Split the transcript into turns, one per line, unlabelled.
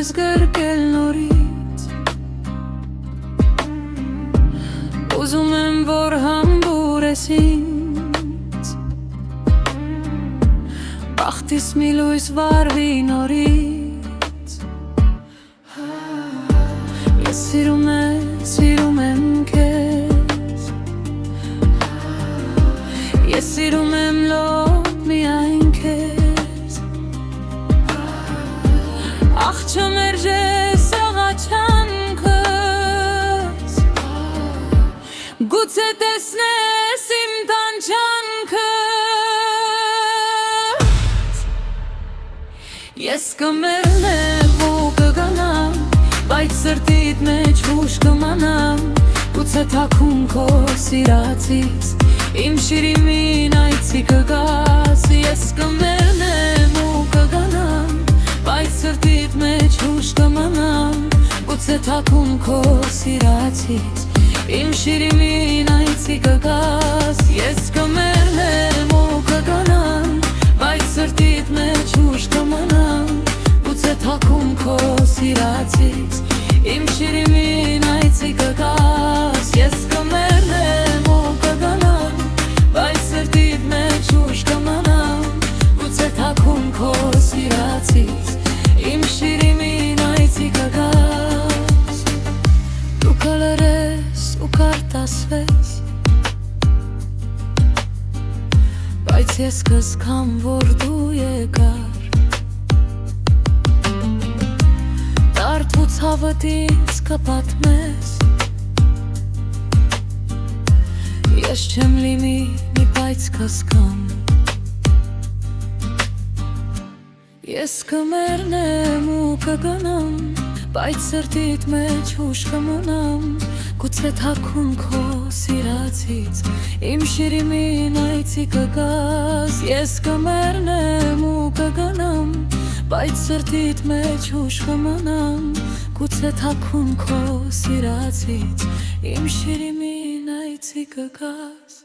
ես գրկել նորից Ուզում եմ, որ համբուրես ինձ Բախտիս մի լույս վարվի նորից Ես սիրում եմ քեզ Ես սիրում եմ լոկ միայն քեզ Աղջը մերժես աղաչանքս Գուցե տեսնես իմ տանջանքս Ես կմեռնեմ ու կգանամ Բայց սրտիդ մեջ հուշ կմանամ Գուցե թաքուն քո սիրածից Իմ շիրիմին այցի կգաս Ես կմեռնեմ ու կգանամ Բայց սրտիդ մեջ հուշ կմանամ Գուցե թաքուն քո սիրածից Իմ շիրիմին այցի կգաս Ես կմեռնեմ ու կգանամ Բայց սրտիդ մեջ հուշ կմանամ Գուցե թաքուն քո սիրածից Իմ շիրիմին այցի կգաս Ես կմեռնեմ ու կգանամ Բայց սրտիդ մեջ հուշ կմանամ Գուցե թաքուն քո սիրածից Իմ շիրիմին այցի կգաս Դու կլրես ու կարտասվես Բայց ես կզգամ, որ դու եկար Դարդու ցավդ ինձ կպատմես Ես չեմ լինի մի բայց կզգամ Ես կմեռնեմ ու կգանամ Բայց սրտիդ մեջ հուշ կմնամ Գուցե թաքուն քո սիրածից Իմ շիրիմին այցի կգաս Ես կմեռնեմ ու կգանամ Բայց սրտիդ մեջ հուշ կմնամ Գուցե թաքուն քո սիրածից Իմ շիրիմին այցի կգաս